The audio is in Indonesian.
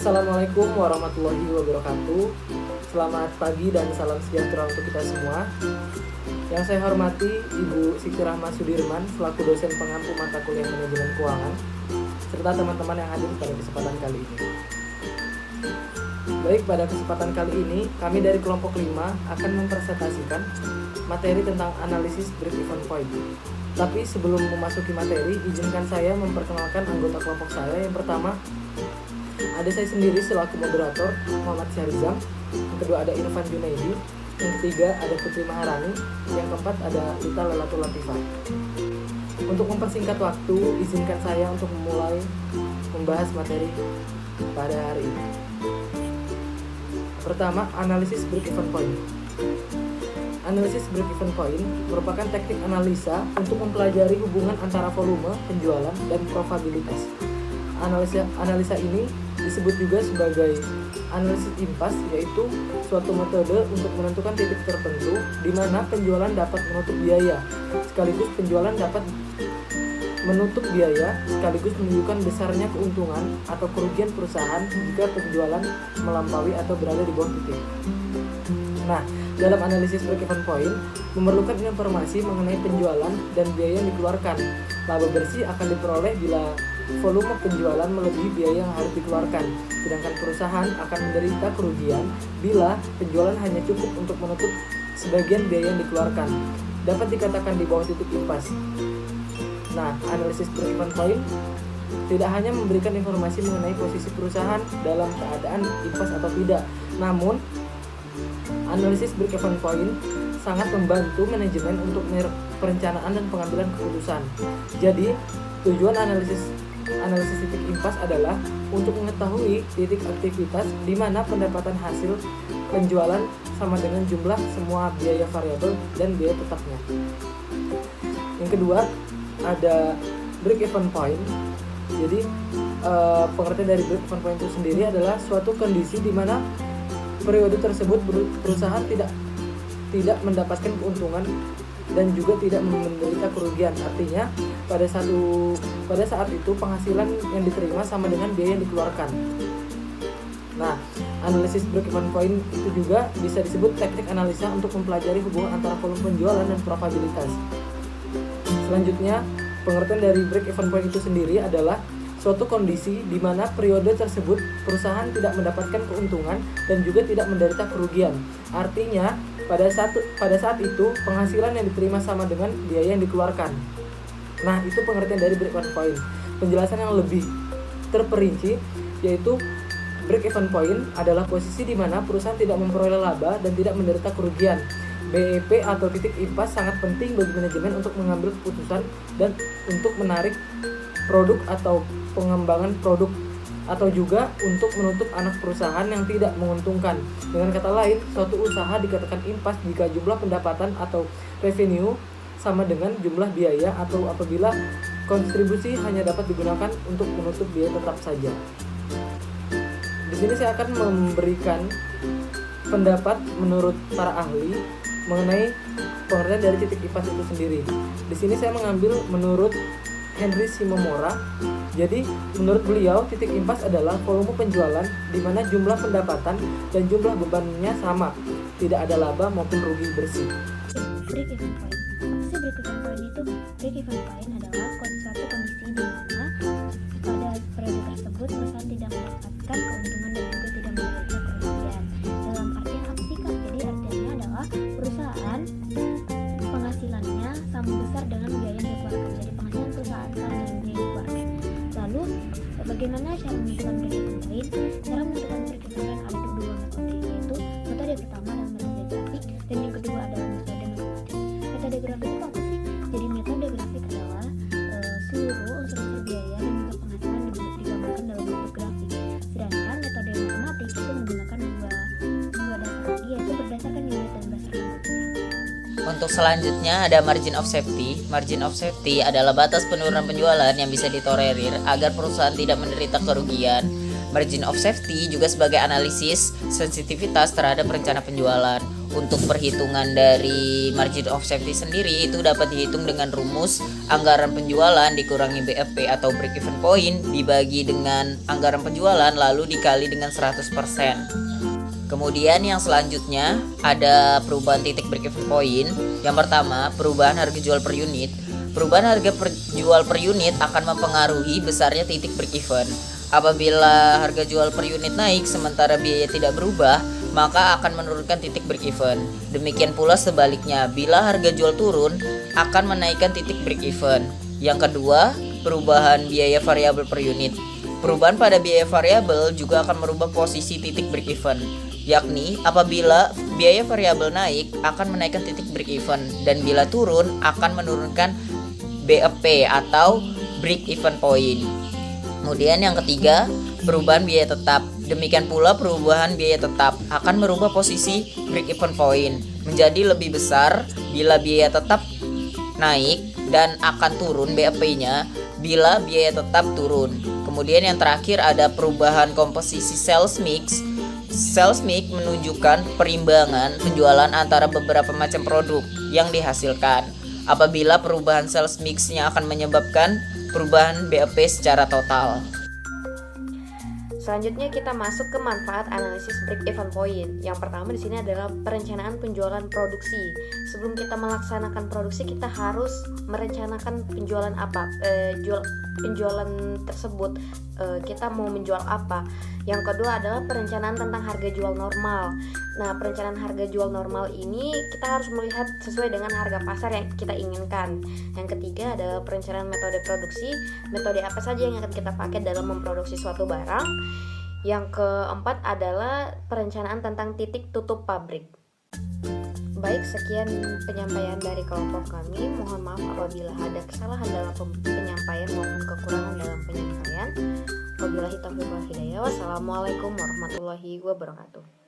Assalamualaikum warahmatullahi wabarakatuh. Selamat pagi dan salam sejahtera untuk kita semua. Yang saya hormati Ibu Siti Rahma Sudirman selaku dosen pengampu mata kuliah manajemen keuangan, serta teman-teman yang hadir pada kesempatan kali ini. Baik, pada kesempatan kali ini kami dari kelompok 5 akan mempresentasikan materi tentang analisis break-even point. Tapi sebelum memasuki materi, izinkan saya memperkenalkan anggota kelompok saya. Yang pertama, ada saya sendiri selaku moderator, Muhammad Syahrizam. Yang kedua ada Irfan Junaidi. Yang ketiga ada Putri Maharani. Yang keempat ada Lita Lelatul Latifah. Untuk mempersingkat waktu, izinkan saya untuk memulai membahas materi pada hari ini. Pertama, analisis break-even point. Analisis break-even point merupakan teknik analisa untuk mempelajari hubungan antara volume, penjualan, dan probabilitas. Analisa ini disebut juga sebagai analisis impas, yaitu suatu metode untuk menentukan titik tertentu di mana penjualan dapat menutup biaya, sekaligus penjualan dapat menutup biaya, sekaligus menunjukkan besarnya keuntungan atau kerugian perusahaan jika penjualan melampaui atau berada di bawah titik. Nah, dalam analisis break-even point memerlukan informasi mengenai penjualan dan biaya yang dikeluarkan. Laba bersih akan diperoleh bila volume penjualan melebihi biaya yang harus dikeluarkan, sedangkan perusahaan akan menderita kerugian bila penjualan hanya cukup untuk menutup sebagian biaya yang dikeluarkan. Dapat dikatakan di bawah titik impas. Nah, analisis break-even point tidak hanya memberikan informasi mengenai posisi perusahaan dalam keadaan impas atau tidak, namun analisis break-even point sangat membantu manajemen untuk perencanaan dan pengambilan keputusan. Jadi, tujuan analisis titik impas adalah untuk mengetahui titik aktivitas di mana pendapatan hasil penjualan sama dengan jumlah semua biaya variabel dan biaya tetapnya. Yang kedua, ada break-even point. Jadi, pengertian dari break-even point itu sendiri adalah suatu kondisi di mana periode tersebut perusahaan tidak mendapatkan keuntungan dan juga tidak menderita kerugian. Artinya pada saat itu penghasilan yang diterima sama dengan biaya yang dikeluarkan. Nah, analisis break-even point itu juga bisa disebut teknik analisa untuk mempelajari hubungan antara volume penjualan dan probabilitas. Selanjutnya, pengertian dari break-even point itu sendiri adalah suatu kondisi di mana periode tersebut perusahaan tidak mendapatkan keuntungan dan juga tidak menderita kerugian. Artinya, pada saat itu penghasilan yang diterima sama dengan biaya yang dikeluarkan. Nah, itu pengertian dari break-even point. Penjelasan yang lebih terperinci yaitu break-even point adalah posisi di mana perusahaan tidak memperoleh laba dan tidak menderita kerugian. BEP atau titik impas sangat penting bagi manajemen untuk mengambil keputusan dan untuk menarik produk atau pengembangan produk, atau juga untuk menutup anak perusahaan yang tidak menguntungkan. Dengan kata lain, suatu usaha dikatakan impas jika jumlah pendapatan atau revenue sama dengan jumlah biaya atau apabila kontribusi hanya dapat digunakan untuk menutup biaya tetap saja. Di sini saya akan memberikan pendapat menurut para ahli mengenai pengertian dari titik impas itu sendiri. Di sini saya mengambil menurut Henry Shimomura. Jadi, menurut beliau, titik impas adalah volume penjualan di mana jumlah pendapatan dan jumlah bebannya sama, tidak ada laba maupun rugi bersih. Break-even point. Apa sih break-even point itu? Break-even point adalah suatu kondisi di mana pada periode tersebut perusahaan tidak mendapatkan keuntungan dan juga tidak menderita kerugian. Dalam artian apa sih Kak? Jadi artinya adalah perusahaan penghasilannya sama besar dengan biaya yang dikeluarkan. Jadi penghasilan perusahaan sama dengan biaya yang dikeluarkan. Lalu bagaimana cara menentukan break-even point? Cara menentukan break-even point ada dua metode, yaitu metode pertama adalah metode grafik dan yang kedua adalah metode matematik. Metode grafik itu apa sih? Jadi metode grafik adalah seluruh unsur-unsur biaya dan juga penghasilan digambarkan dalam bentuk grafik. Sedangkan metode matematik itu menggunakan dua dasar lagi, yaitu berdasarkan unit dan berdasarkan rupiah. Untuk selanjutnya ada margin of safety. Margin of safety adalah batas penurunan penjualan yang bisa ditolerir agar perusahaan tidak menderita kerugian. Margin of safety juga sebagai analisis sensitivitas terhadap rencana penjualan. Untuk perhitungan dari margin of safety sendiri itu dapat dihitung dengan rumus anggaran penjualan dikurangi BFP atau break even point dibagi dengan anggaran penjualan lalu dikali dengan 100%. Kemudian yang selanjutnya ada perubahan titik break even point. Yang pertama, perubahan harga jual per unit. Perubahan harga jual per unit akan mempengaruhi besarnya titik break even. Apabila harga jual per unit naik sementara biaya tidak berubah, maka akan menurunkan titik break even. Demikian pula sebaliknya, bila harga jual turun akan menaikkan titik break even. Yang kedua, perubahan biaya variabel per unit. Perubahan pada biaya variabel juga akan merubah posisi titik break even, yakni apabila biaya variabel naik akan menaikkan titik break even dan bila turun akan menurunkan BEP atau break even point. Kemudian yang ketiga, perubahan biaya tetap. Demikian pula perubahan biaya tetap akan merubah posisi break even point menjadi lebih besar bila biaya tetap naik dan akan turun BEP-nya bila biaya tetap turun. Kemudian yang terakhir ada perubahan komposisi sales mix. Sales mix menunjukkan perimbangan penjualan antara beberapa macam produk yang dihasilkan. Apabila perubahan sales mix-nya akan menyebabkan perubahan BEP secara total. Selanjutnya kita masuk ke manfaat analisis break even point. Yang pertama di sini adalah perencanaan penjualan produksi. Sebelum kita melaksanakan produksi, kita harus merencanakan penjualan apa, penjualan tersebut, kita mau menjual apa. Yang kedua adalah perencanaan tentang harga jual normal. Nah, perencanaan harga jual normal ini kita harus melihat sesuai dengan harga pasar yang kita inginkan. Yang ketiga adalah perencanaan metode produksi. Metode apa saja yang akan kita pakai dalam memproduksi suatu barang. Yang keempat adalah perencanaan tentang titik tutup pabrik. Baik, sekian penyampaian dari kelompok kami. Mohon maaf apabila ada kesalahan dalam penyampaian maupun kekurangan dalam penyampaian. Wabillahi taufiq wal hidayah. Wassalamualaikum warahmatullahi wabarakatuh.